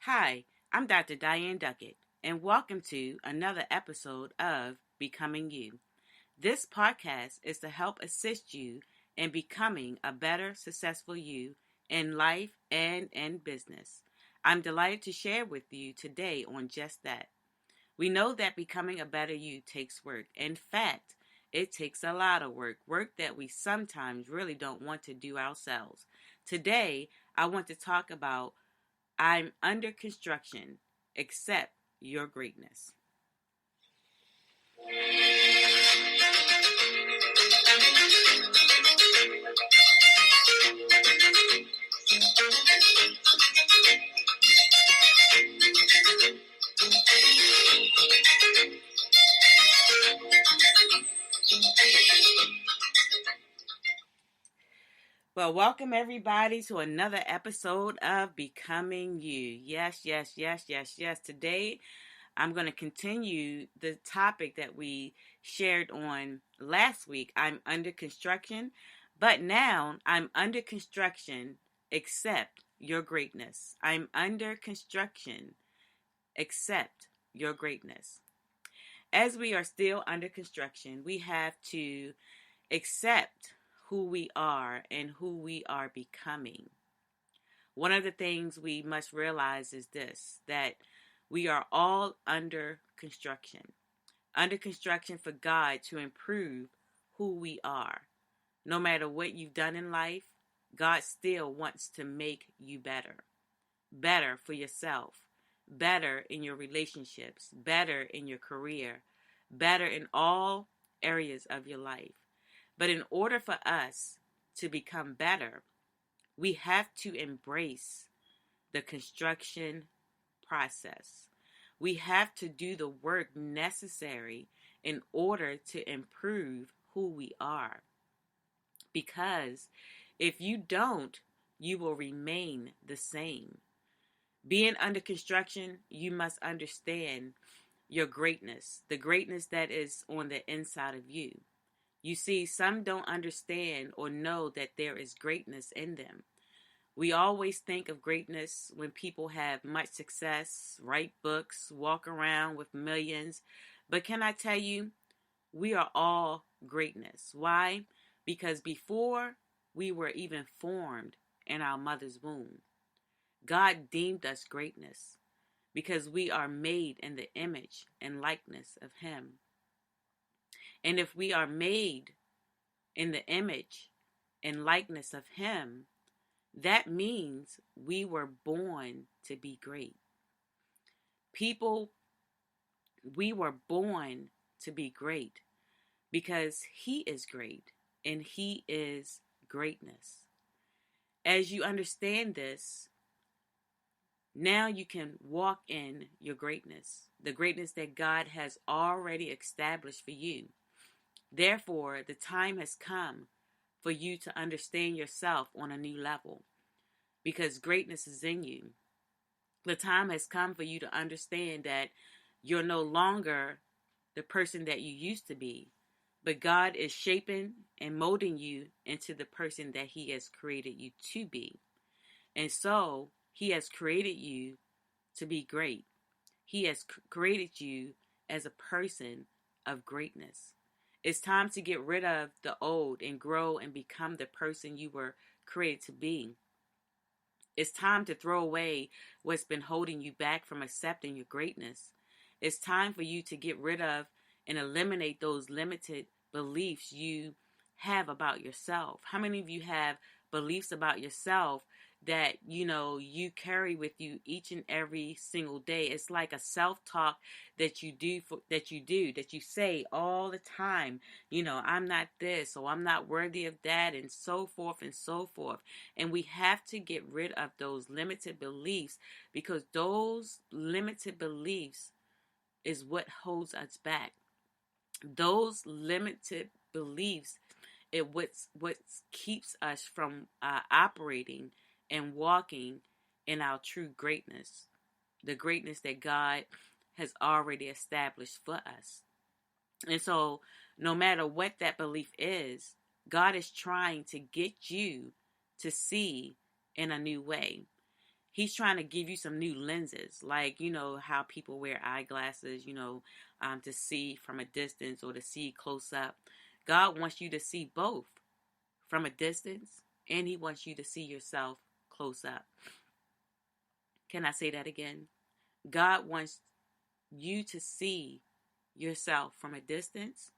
Hi, I'm Dr. Diane Duckett, and welcome to another episode of Becoming You. This podcast is to help assist you in becoming a better, successful you in life and in business. I'm delighted to share with you today on just that. We know that becoming a better you takes work. In fact, it takes a lot of work that we sometimes really don't want to do ourselves. Today, I want to talk about I'm under construction. Accept your greatness. Well, welcome everybody to another episode of Becoming You. Yes. Today, I'm going to continue the topic that we shared on last week. I'm under construction, but now I'm under construction. Accept your greatness. I'm under construction. Accept your greatness. As we are still under construction, we have to accept who we are and who we are becoming. One of the things we must realize is this, that we are all under construction for God to improve who we are. No matter what you've done in life, God still wants to make you better for yourself, better in your relationships, better in your career, better in all areas of your life. But in order for us to become better, we have to embrace the construction process. We have to do the work necessary in order to improve who we are. Because if you don't, you will remain the same. Being under construction, you must understand your greatness, the greatness that is on the inside of you. You see, some don't understand or know that there is greatness in them. We always think of greatness when people have much success, write books, walk around with millions. But can I tell you, we are all greatness. Why? Because before we were even formed in our mother's womb, God deemed us greatness because we are made in the image and likeness of Him. And if we are made in the image and likeness of Him, that means we were born to be great. People, we were born to be great because He is great and He is greatness. As you understand this, now you can walk in your greatness, the greatness that God has already established for you. Therefore, the time has come for you to understand yourself on a new level because greatness is in you. The time has come for you to understand that you're no longer the person that you used to be, but God is shaping and molding you into the person that He has created you to be. And so, He has created you to be great. He has created you as a person of greatness. It's time to get rid of the old and grow and become the person you were created to be. It's time to throw away what's been holding you back from accepting your greatness. It's time for you to get rid of and eliminate those limited beliefs you have about yourself. How many of you have beliefs about yourself that you carry with you each and every single day? It's like a self-talk that you say all the time. I'm not this, or I'm not worthy of that, and so forth and so forth. And we have to get rid of those limited beliefs because those limited beliefs is what holds us back. Those limited beliefs it what keeps us from operating and walking in our true greatness, the greatness that God has already established for us. And so, no matter what that belief is, God is trying to get you to see in a new way. He's trying to give you some new lenses, like, how people wear eyeglasses, to see from a distance or to see close up. God wants you to see both from a distance, and he wants you to see yourself close up. Can I say that again? God wants you to see yourself from a distance,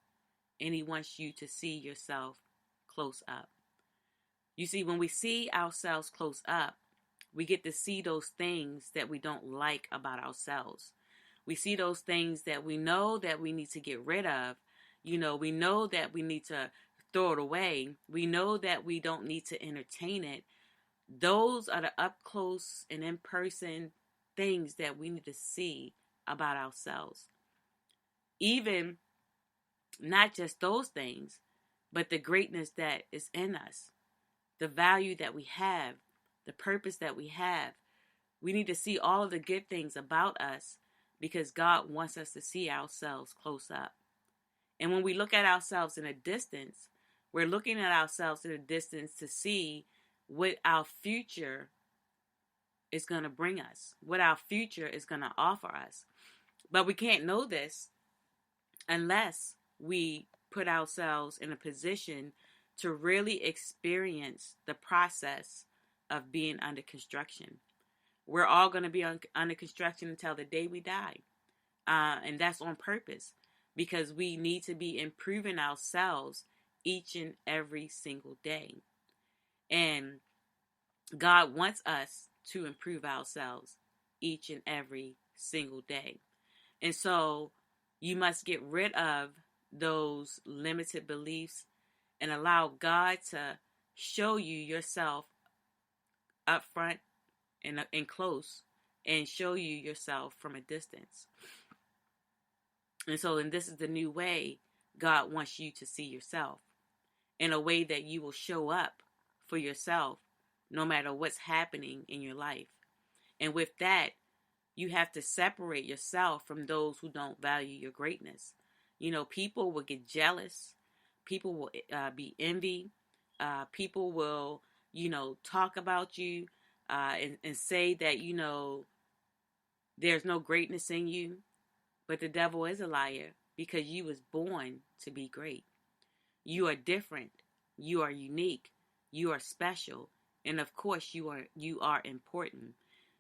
and he wants you to see yourself close up. You see, when we see ourselves close up, we get to see those things that we don't like about ourselves. We see those things that we know that we need to get rid of. We know that we need to throw it away. We know that we don't need to entertain it. Those are the up close and in person things that we need to see about ourselves. Even not just those things, but the greatness that is in us, the value that we have, the purpose that we have. We need to see all of the good things about us because God wants us to see ourselves close up. And when we look at ourselves in a distance, we're looking at ourselves in a distance to see what our future is going to bring us, what our future is going to offer us. But we can't know this unless we put ourselves in a position to really experience the process of being under construction. We're all going to be under construction until the day we die. And that's on purpose because we need to be improving ourselves each and every single day. And God wants us to improve ourselves each and every single day. And so you must get rid of those limited beliefs and allow God to show you yourself up front and close and show you yourself from a distance. And this is the new way God wants you to see yourself, in a way that you will show up for yourself no matter what's happening in your life. And with that, you have to separate yourself from those who don't value your greatness. People will get jealous. People will be envy. People will, talk about you and say that, there's no greatness in you. But the devil is a liar because you was born to be great. You are different. You are unique. You are special. And of course, you are important.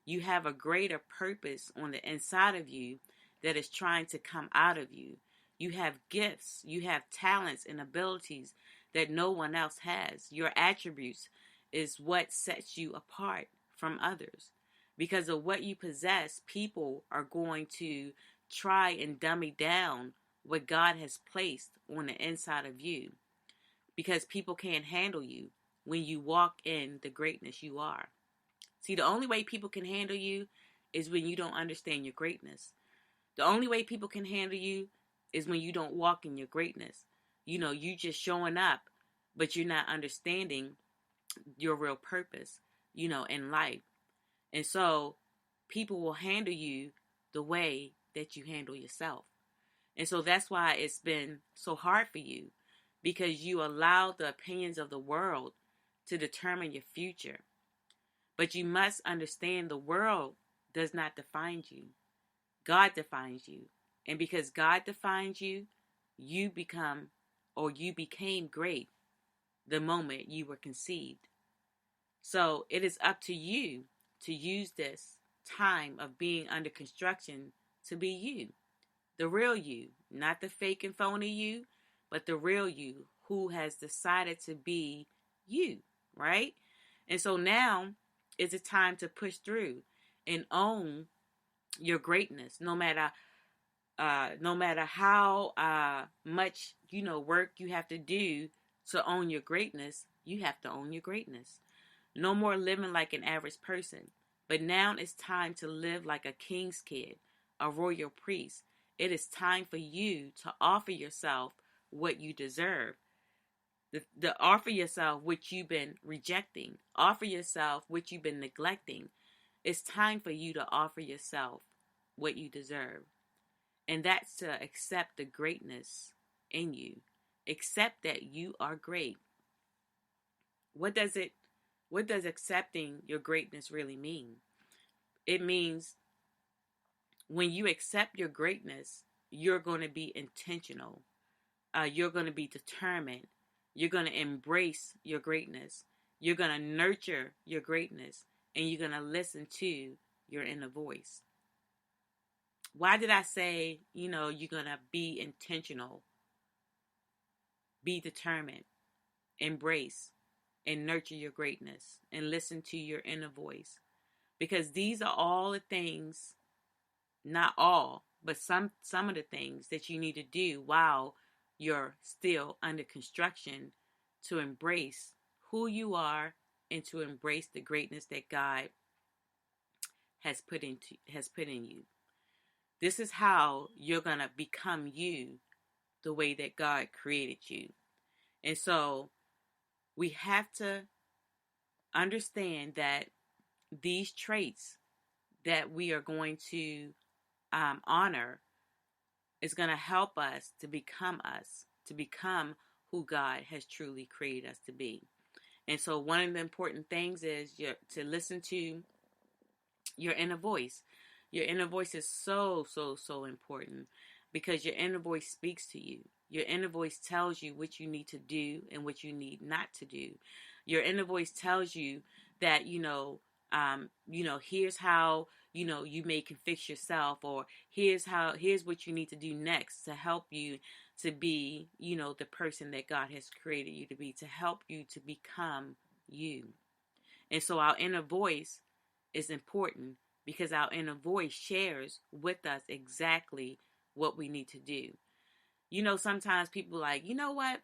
You have a greater purpose on the inside of you that is trying to come out of you. You have gifts. You have talents and abilities that no one else has. Your attributes is what sets you apart from others. Because of what you possess, people are going to try and dummy down what God has placed on the inside of you. Because people can't handle you when you walk in the greatness you are. See, the only way people can handle you is when you don't understand your greatness. The only way people can handle you is when you don't walk in your greatness. You just showing up, but you're not understanding your real purpose, in life. And so people will handle you the way that you handle yourself. And so that's why it's been so hard for you, because you allow the opinions of the world to determine your future. But you must understand the world does not define you. God defines you. And because God defines you, you became great the moment you were conceived. So it is up to you to use this time of being under construction to be you. The real you, not the fake and phony you, but the real you who has decided to be you, right? And so now is the time to push through and own your greatness, no matter how much work you have to do to own your greatness. You have to own your greatness. No more living like an average person, but now it's time to live like a king's kid, a royal priest. It is time for you to offer yourself what you deserve. The offer yourself what you've been rejecting. Offer yourself what you've been neglecting. It's time for you to offer yourself what you deserve. And that's to accept the greatness in you. Accept that you are great. What does it What does accepting your greatness really mean? It means when you accept your greatness, you're going to be intentional. You're going to be determined. You're going to embrace your greatness. You're going to nurture your greatness. And you're going to listen to your inner voice. Why did I say, you're going to be intentional, be determined, embrace, and nurture your greatness, and listen to your inner voice? Because these are all the things, not all, but some of the things that you need to do while you're still under construction to embrace who you are and to embrace the greatness that God has put in you. This is how you're going to become you the way that God created you. And so we have to understand that these traits that we are going to honor is going to help us, to become who God has truly created us to be. And so one of the important things is to listen to your inner voice. Your inner voice is so, so, so important because your inner voice speaks to you. Your inner voice tells you what you need to do and what you need not to do. Your inner voice tells you that, here's how, you may can fix yourself, or here's what you need to do next to help you to be, the person that God has created you to be, to help you to become you. And so our inner voice is important because our inner voice shares with us exactly what we need to do. Sometimes people are like, you know what?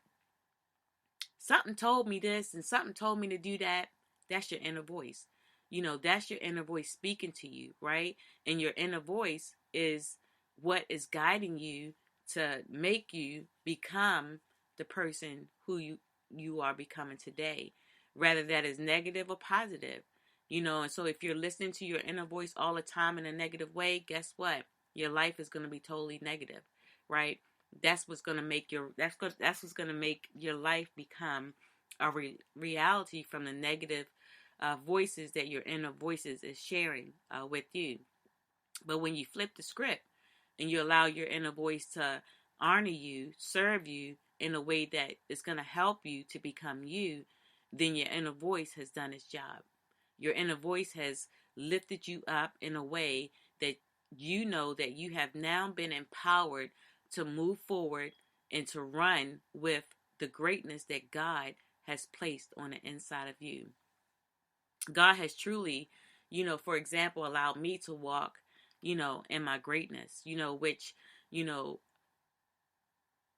Something told me this and something told me to do that. That's your inner voice. That's your inner voice speaking to you, right? And your inner voice is what is guiding you to make you become the person who you are becoming today, whether that is negative or positive. And so if you're listening to your inner voice all the time in a negative way, guess what? Your life is going to be totally negative, right? That's what's going to make your life become a reality from the negative voices that your inner voices is sharing with you. But when you flip the script and you allow your inner voice to honor you, serve you in a way that is going to help you to become you, then your inner voice has done its job. Your inner voice has lifted you up in a way that you know that you have now been empowered to move forward and to run with the greatness that God has placed on the inside of you. God has truly, for example, allowed me to walk, in my greatness, which, you know,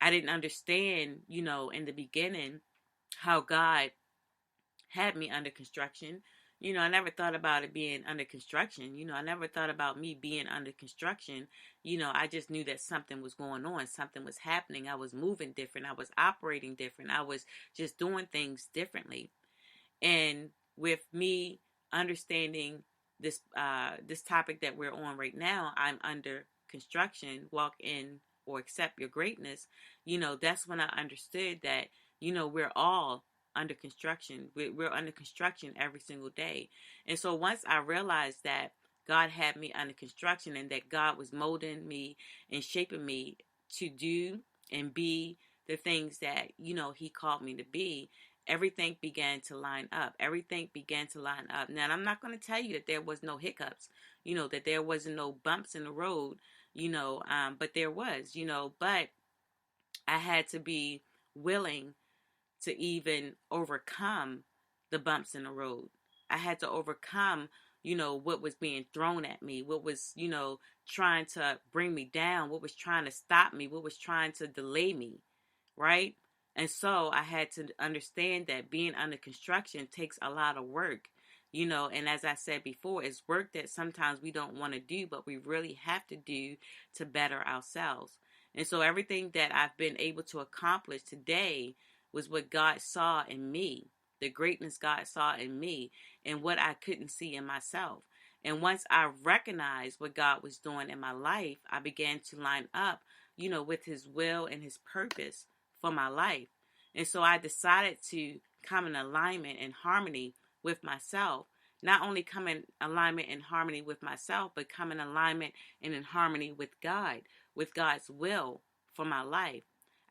I didn't understand, in the beginning how God had me under construction. I never thought about it being under construction. I never thought about me being under construction. I just knew that something was going on. Something was happening. I was moving different. I was operating different. I was just doing things differently. And with me understanding this topic that we're on right now, I'm under construction, walk in or accept your greatness. That's when I understood that, we're all under construction. We're under construction every single day. And so once I realized that God had me under construction and that God was molding me and shaping me to do and be the things that, he called me to be, everything began to line up. Everything began to line up. Now, I'm not going to tell you that there was no hiccups, that there wasn't no bumps in the road, but there was, but I had to be willing to even overcome the bumps in the road. I had to overcome, what was being thrown at me, what was, trying to bring me down, what was trying to stop me, what was trying to delay me, right? And so I had to understand that being under construction takes a lot of work, and as I said before, it's work that sometimes we don't want to do, but we really have to do to better ourselves. And so everything that I've been able to accomplish today was what God saw in me, the greatness God saw in me, and what I couldn't see in myself. And once I recognized what God was doing in my life, I began to line up, with His will and His purpose for my life. And so I decided to come in alignment and harmony with myself, not only come in alignment and harmony with myself, but come in alignment and in harmony with God, with God's will for my life.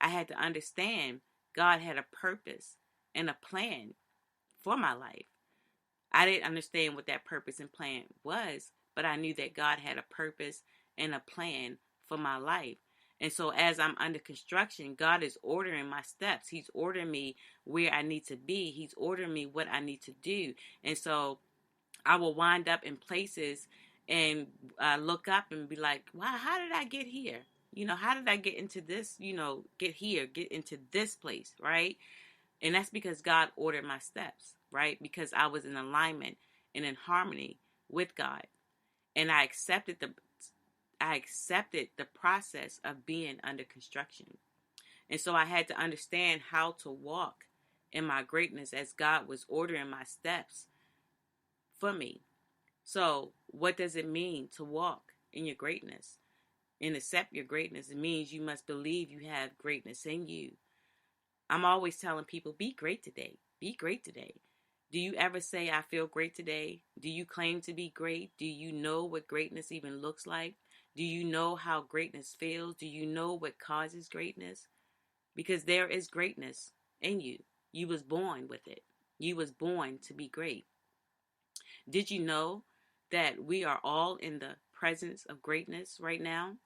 I had to understand God had a purpose and a plan for my life. I didn't understand what that purpose and plan was, but I knew that God had a purpose and a plan for my life. And so as I'm under construction, God is ordering my steps. He's ordering me where I need to be. He's ordering me what I need to do. And so I will wind up in places and look up and be like, wow, how did I get here? How did I get into this, get here, get into this place, right? And that's because God ordered my steps, right? Because I was in alignment and in harmony with God. And I accepted the process of being under construction. And so I had to understand how to walk in my greatness as God was ordering my steps for me. So, what does it mean to walk in your greatness and accept your greatness? It means you must believe you have greatness in you. I'm always telling people, be great today. Be great today. Do you ever say, I feel great today? Do you claim to be great? Do you know what greatness even looks like? Do you know how greatness feels? Do you know what causes greatness? Because there is greatness in you. You was born with it. You was born to be great. Did you know that we are all in the presence of greatness right now?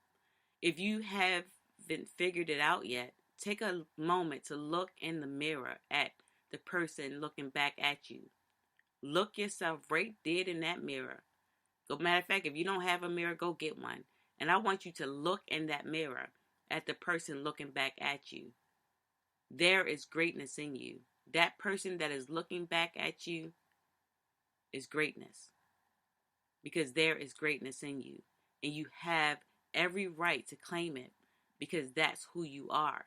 If you haven't figured it out yet, take a moment to look in the mirror at the person looking back at you. Look yourself right dead in that mirror. Matter of fact, if you don't have a mirror, go get one. And I want you to look in that mirror at the person looking back at you. There is greatness in you. That person that is looking back at you is greatness. Because there is greatness in you. And you have every right to claim it because that's who you are.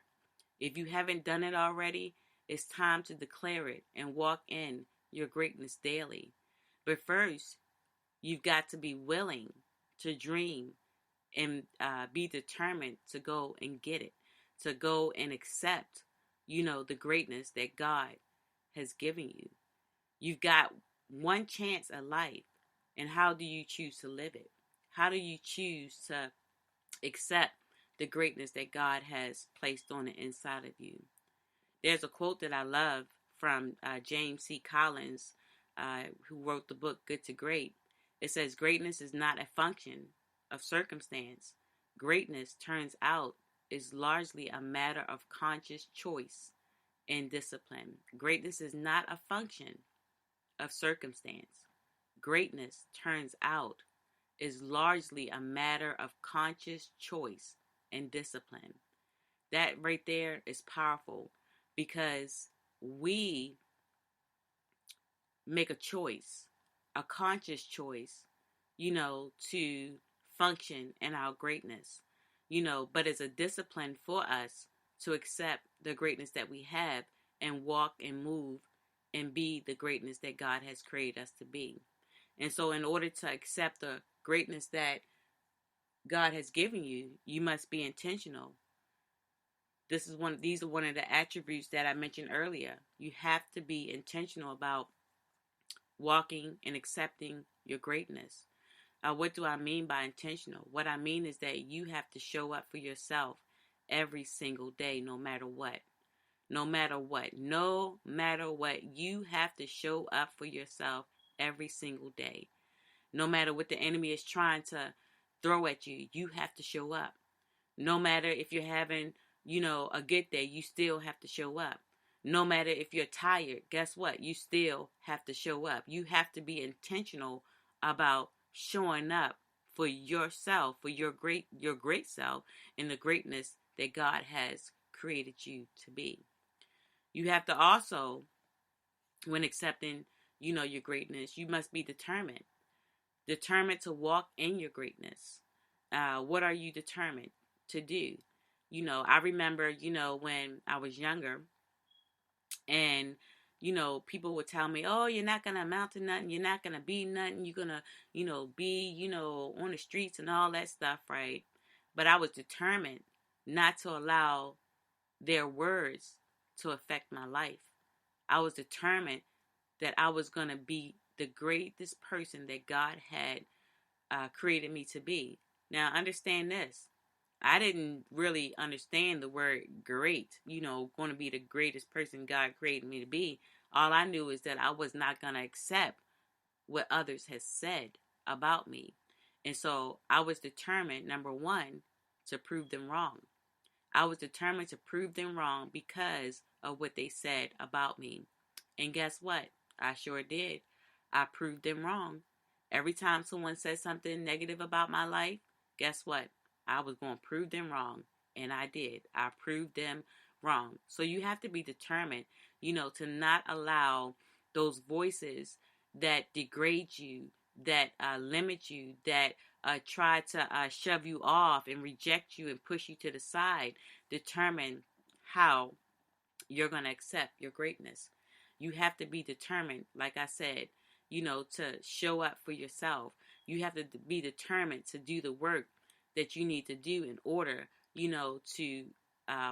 If you haven't done it already, it's time to declare it and walk in your greatness daily. But first, you've got to be willing to dream and be determined to go and get it, to go and accept, the greatness that God has given you. You've got one chance at life. And how do you choose to live it? How do you choose to accept the greatness that God has placed on the inside of you? There's a quote that I love from James C. Collins, who wrote the book Good to Great. It says, greatness is not a function of circumstance. Greatness, turns out, is largely a matter of conscious choice and discipline. Greatness is not a function of circumstance. Greatness, turns out, is largely a matter of conscious choice and discipline. That right there is powerful because we make a choice, a conscious choice, to function in our greatness, but it's a discipline for us to accept the greatness that we have and walk and move and be the greatness that God has created us to be. And so in order to accept the greatness that God has given you, you must be intentional. These are one of the attributes that I mentioned earlier. You have to be intentional about walking and accepting your greatness. What do I mean by intentional? What I mean is that you have to show up for yourself every single day, no matter what. No matter what. No matter what. You have to show up for yourself every single day. No matter what the enemy is trying to throw at you, you have to show up. No matter if you're having, a good day, you still have to show up. No matter if you're tired, guess what? You still have to show up. You have to be intentional about showing up for yourself, for your great self, and the greatness that God has created you to be. You have to also, when accepting, your greatness, you must be determined. Determined to walk in your greatness. What are you determined to do? I remember, when I was younger and, people would tell me, oh, you're not going to amount to nothing. You're not going to be nothing. You're going to, be, on the streets and all that stuff, right? But I was determined not to allow their words to affect my life. I was determined that I was going to be the greatest person that God had created me to be. Now, understand this. I didn't really understand the word great, going to be the greatest person God created me to be. All I knew is that I was not going to accept what others had said about me. And so I was determined, number one, to prove them wrong. I was determined to prove them wrong because of what they said about me. And guess what? I sure did. I proved them wrong. Every time someone said something negative about my life, guess what? I was going to prove them wrong. And I did. I proved them wrong. So you have to be determined, to not allow those voices that degrade you, that limit you, that try to shove you off and reject you and push you to the side, determine how you're going to accept your greatness. You have to be determined, like I said, to show up for yourself. You have to be determined to do the work that you need to do in order, to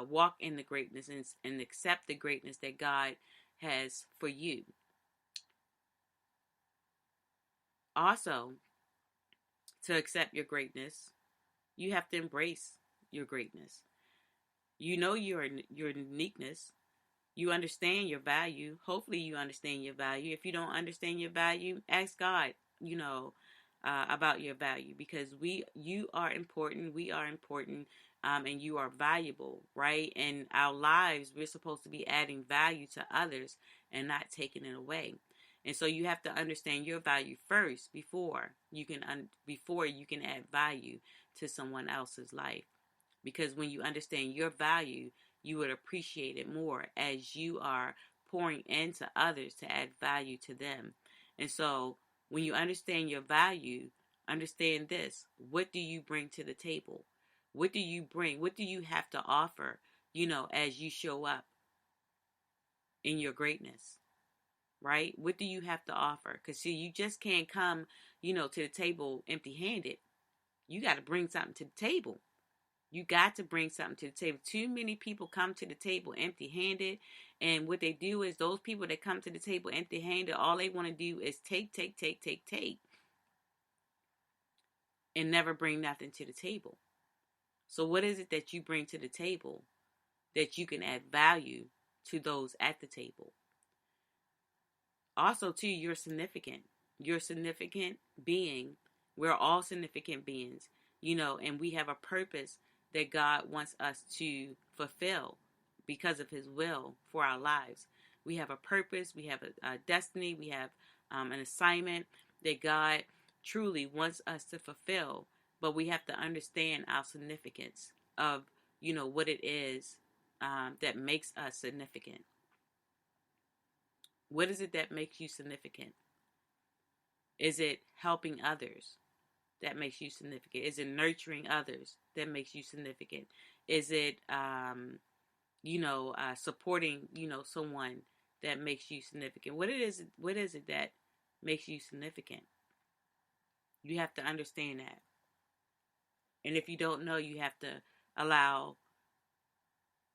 walk in the greatness and accept the greatness that God has for you. Also, to accept your greatness, you have to embrace your greatness. You know your uniqueness. You understand your value. Hopefully you understand your value. If you don't understand your value, ask God, about your value, because you are important. We are important. And you are valuable, right? In our lives, we're supposed to be adding value to others and not taking it away. And so you have to understand your value first before you can add value to someone else's life. Because when you understand your value, you would appreciate it more as you are pouring into others to add value to them. And so when you understand your value, understand this. What do you bring to the table? What do you bring? What do you have to offer, as you show up in your greatness? Right? What do you have to offer? Because, see, you just can't come, to the table empty handed. You got to bring something to the table. You got to bring something to the table. Too many people come to the table empty handed. And what they do is, those people that come to the table empty handed, all they want to do is take, and never bring nothing to the table. So, what is it that you bring to the table that you can add value to those at the table? Also, too, you're significant. You're a significant being. We're all significant beings, and we have a purpose that God wants us to fulfill because of His will for our lives. We have a purpose, we have a destiny, we have an assignment that God truly wants us to fulfill. But we have to understand our significance of, what it is that makes us significant. What is it that makes you significant? Is it helping others that makes you significant? Is it nurturing others that makes you significant? Is it, supporting, someone that makes you significant? What is it that makes you significant? You have to understand that. And if you don't know, you have to allow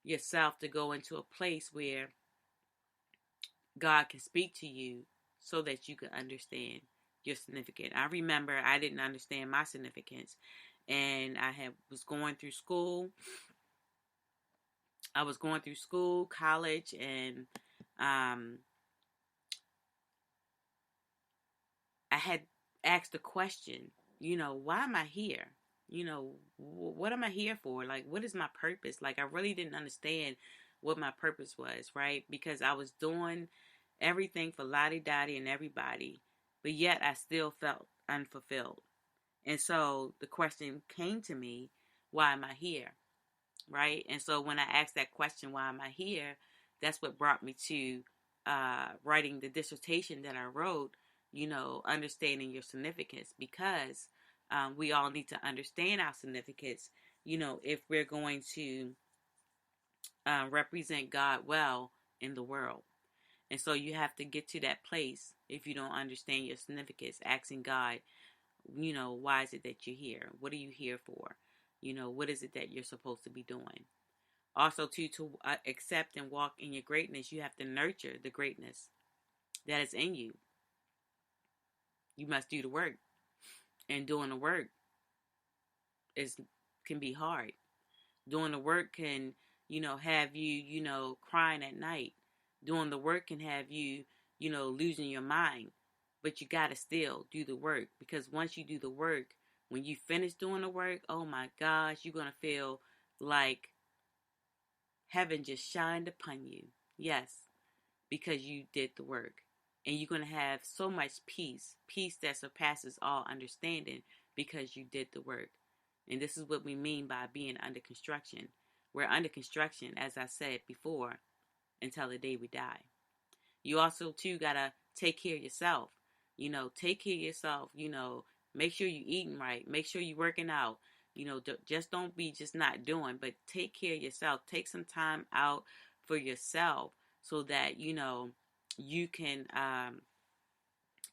yourself to go into a place where God can speak to you so that you can understand your significance. I remember I didn't understand my significance, and was going through school. I was going through school, college, and I had asked the question, why am I here? What am I here for? Like, what is my purpose? Like, I really didn't understand what my purpose was, right? Because I was doing everything for Lottie Dottie and everybody, but yet I still felt unfulfilled. And so the question came to me, why am I here? Right? And so when I asked that question, why am I here? That's what brought me to writing the dissertation that I wrote, understanding your significance, because we all need to understand our significance, if we're going to represent God well in the world. And so you have to get to that place if you don't understand your significance, asking God, why is it that you're here? What are you here for? What is it that you're supposed to be doing? Also, to accept and walk in your greatness, you have to nurture the greatness that is in you. You must do the work. And doing the work is can be hard. Doing the work can, have you, crying at night. Doing the work can have you, losing your mind. But you got to still do the work, because once you do the work, when you finish doing the work, oh my gosh, you're going to feel like heaven just shined upon you. Yes, because you did the work. And you're going to have so much peace, peace that surpasses all understanding, because you did the work. And this is what we mean by being under construction. We're under construction, as I said before, until the day we die. You also, too, got to take care of yourself. Take care of yourself. Make sure you're eating right. Make sure you're working out. Just don't be just not doing, but take care of yourself. Take some time out for yourself so that, you can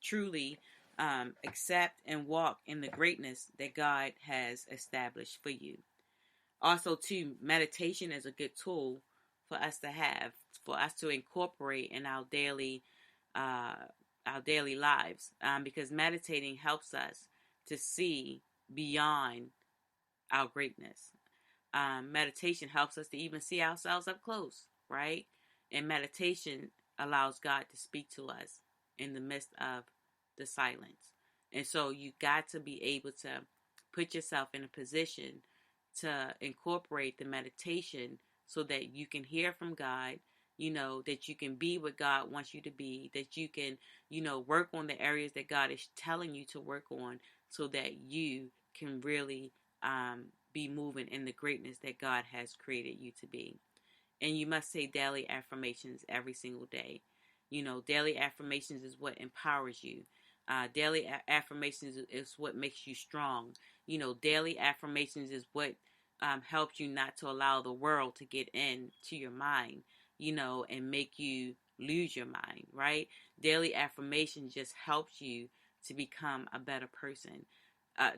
truly accept and walk in the greatness that God has established for you. Also, too, meditation is a good tool for us to have, for us to incorporate in uh, our daily lives, because meditating helps us to see beyond our greatness. Meditation helps us to even see ourselves up close, right? And meditation allows God to speak to us in the midst of the silence. And so you got to be able to put yourself in a position to incorporate the meditation so that you can hear from God, that you can be what God wants you to be, that you can, work on the areas that God is telling you to work on so that you can really be moving in the greatness that God has created you to be. And you must say daily affirmations every single day. Daily affirmations is what empowers you. Daily affirmations is what makes you strong. Daily affirmations is what helps you not to allow the world to get into your mind, and make you lose your mind, right? Daily affirmation just helps you to become a better person.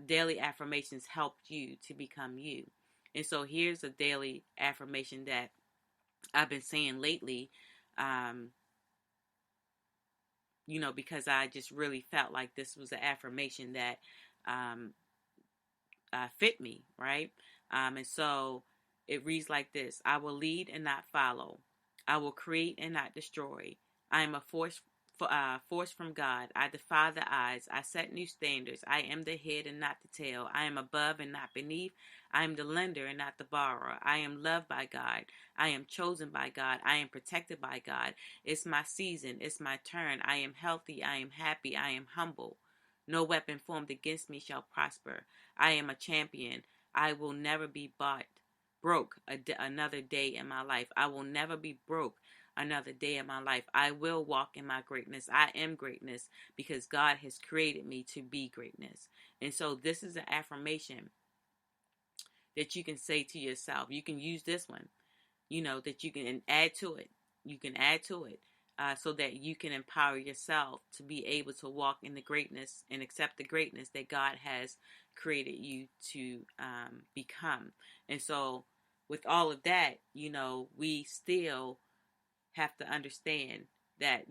Daily affirmations help you to become you. And so here's a daily affirmation that I've been saying lately, um, because I just really felt like this was an affirmation that um, fit me, right? And so it reads like this: I will lead and not follow. I will create and not destroy. I am a force from God. I defy the odds. I set new standards. I am the head and not the tail. I am above and not beneath. I am the lender and not the borrower. I am loved by God. I am chosen by God. I am protected by God. It's my season. It's my turn. I am healthy. I am happy. I am humble. No weapon formed against me shall prosper. I am a champion. I will never be broke another day in my life. I will never be broke another day in my life. I will walk in my greatness. I am greatness because God has created me to be greatness. And so this is an affirmation that you can say to yourself. You can use this one, that you can add to it. You can add to it so that you can empower yourself to be able to walk in the greatness and accept the greatness that God has created you to become. And so, with all of that, we still have to understand that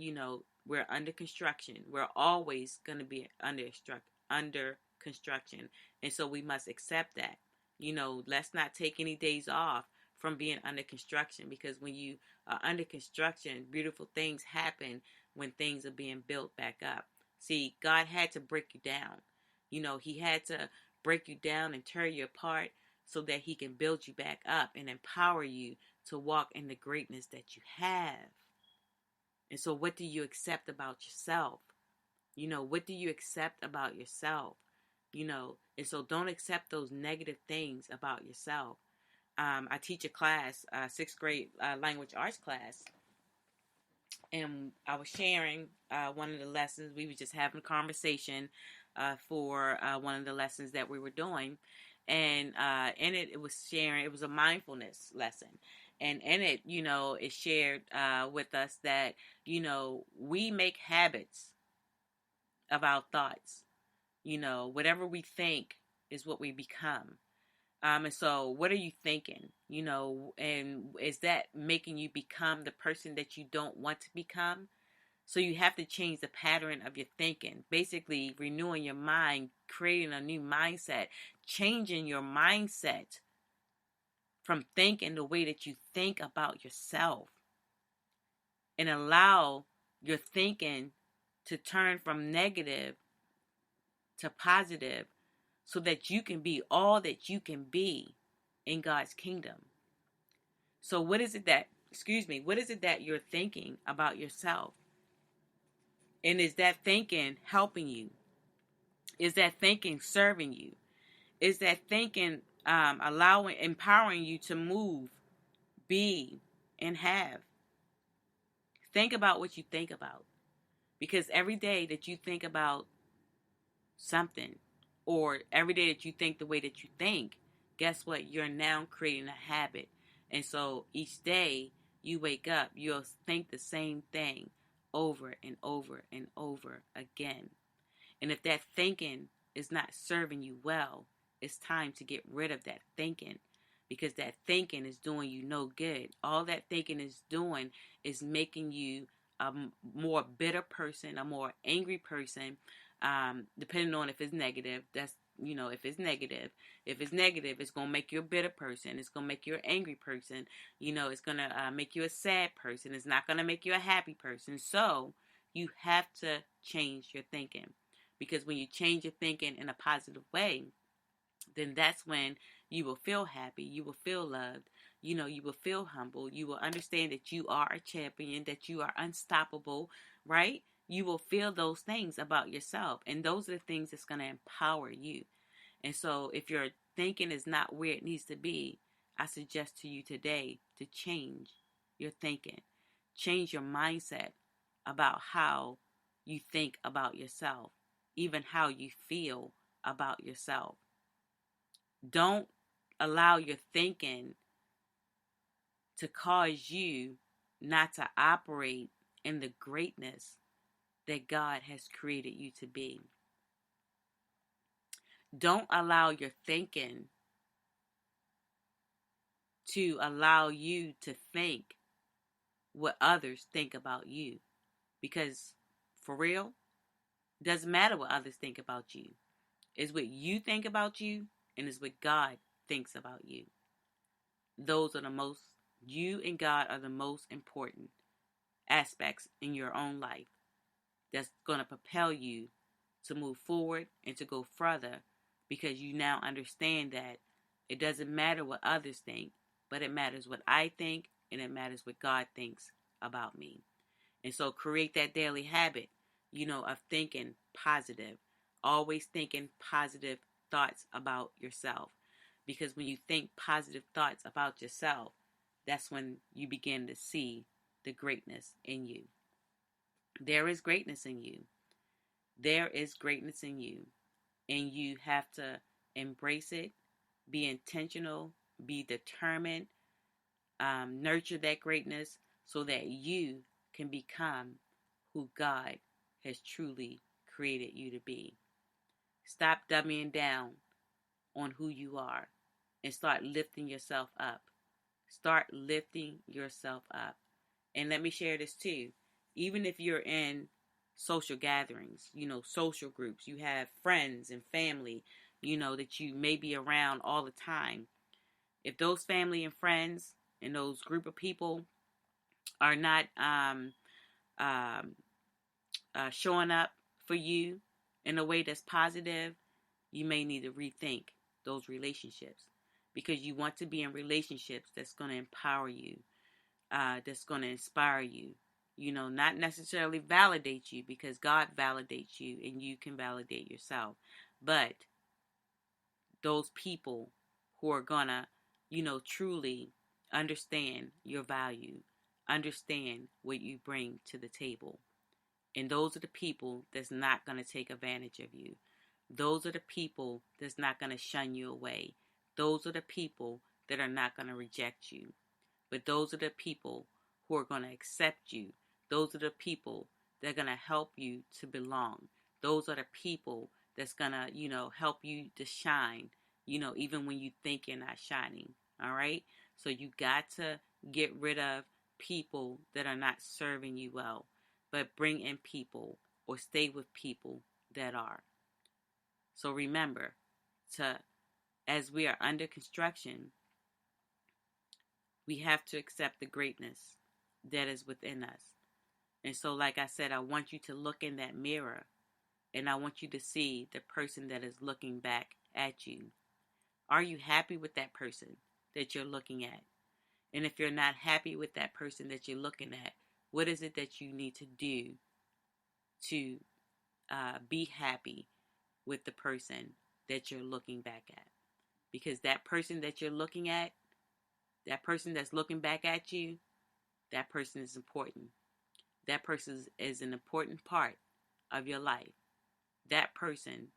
we're under construction. We're always going to be under construction, and so we must accept that. Let's not take any days off from being under construction, because when you are under construction, beautiful things happen when things are being built back up. See, God had to break you down. He had to break you down and tear you apart so that He can build you back up and empower you to walk in the greatness that you have. And so, what do you accept about yourself? What do you accept about yourself? And so don't accept those negative things about yourself. I teach a class, sixth grade language arts class, and I was sharing one of the lessons. We were just having a conversation for one of the lessons that we were doing, and in it, it was a mindfulness lesson, and in it, it shared with us that we make habits of our thoughts. Whatever we think is what we become. And so what are you thinking? And is that making you become the person that you don't want to become? So you have to change the pattern of your thinking, basically renewing your mind, creating a new mindset, changing your mindset from thinking the way that you think about yourself, and allow your thinking to turn from negative to positive so that you can be all that you can be in God's kingdom. So what is it that you're thinking about yourself? And is that thinking helping you? Is that thinking serving you? Is that thinking empowering you to move, be, and have? Think about what you think about. Because every day that you think about something, or every day that you think the way that you think, guess what? You're now creating a habit. And so each day you wake up, you'll think the same thing over and over and over again. And if that thinking is not serving you well, it's time to get rid of that thinking, because that thinking is doing you no good. All that thinking is doing is making you a more bitter person, a more angry person, depending on if it's negative. If it's negative. If it's negative, it's going to make you a bitter person. It's going to make you an angry person. It's going to make you a sad person. It's not going to make you a happy person. So you have to change your thinking. Because when you change your thinking in a positive way, then that's when you will feel happy, you will feel loved, you will feel humble, you will understand that you are a champion, that you are unstoppable, right? You will feel those things about yourself, and those are the things that's going to empower you. And so if your thinking is not where it needs to be, I suggest to you today to change your thinking. Change your mindset about how you think about yourself, even how you feel about yourself. Don't allow your thinking to cause you not to operate in the greatness that God has created you to be. Don't allow your thinking to allow you to think what others think about you. Because for real, it doesn't matter what others think about you. It's what you think about you, and it's what God thinks about you. You and God are the most important aspects in your own life that's going to propel you to move forward and to go further, because you now understand that it doesn't matter what others think, but it matters what I think, and it matters what God thinks about me. And so create that daily habit, of thinking positive, always thinking positive thoughts about yourself. Because when you think positive thoughts about yourself, that's when you begin to see the greatness in you. There is greatness in you. There is greatness in you. And you have to embrace it, be intentional, be determined, nurture that greatness so that you can become who God has truly created you to be. Stop dumbing down on who you are and start lifting yourself up. Start lifting yourself up. And let me share this too. Even if you're in social gatherings, social groups, you have friends and family, that you may be around all the time. If those family and friends and those group of people are not um, showing up for you in a way that's positive, you may need to rethink those relationships, because you want to be in relationships that's going to empower you, that's going to inspire you, not necessarily validate you, because God validates you and you can validate yourself, but those people who are going to, truly understand your value, understand what you bring to the table. And those are the people that's not going to take advantage of you. Those are the people that's not going to shun you away. Those are the people that are not going to reject you. But those are the people who are going to accept you. Those are the people that are going to help you to belong. Those are the people that's going to, help you to shine, even when you think you're not shining. All right? So you got to get rid of people that are not serving you well. but bring in people or stay with people that are. So remember, as we are under construction, we have to accept the greatness that is within us. And so, like I said, I want you to look in that mirror and I want you to see the person that is looking back at you. Are you happy with that person that you're looking at? And if you're not happy with that person that you're looking at, what is it that you need to do to be happy with the person that you're looking back at? Because that person that you're looking at, that person that's looking back at you, that person is important. That person is an important part of your life. That person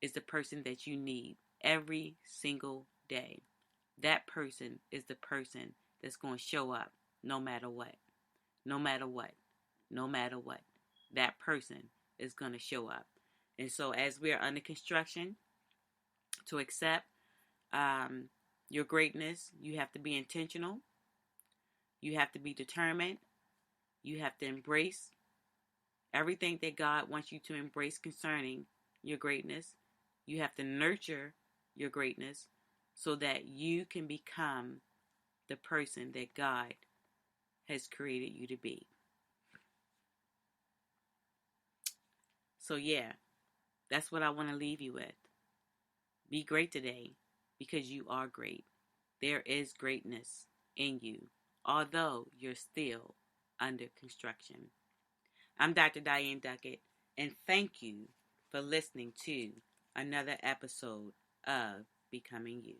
is the person that you need every single day. That person is the person that's going to show up no matter what. No matter what. No matter what. That person is going to show up. And so as we are under construction, to accept your greatness, you have to be intentional. You have to be determined. You have to embrace everything that God wants you to embrace concerning your greatness. You have to nurture your greatness so that you can become the person that God has created you to be. So, yeah, that's what I want to leave you with. Be great today because you are great. There is greatness in you, although you're still under construction. I'm Dr. Diane Duckett, and thank you for listening to another episode of Becoming You.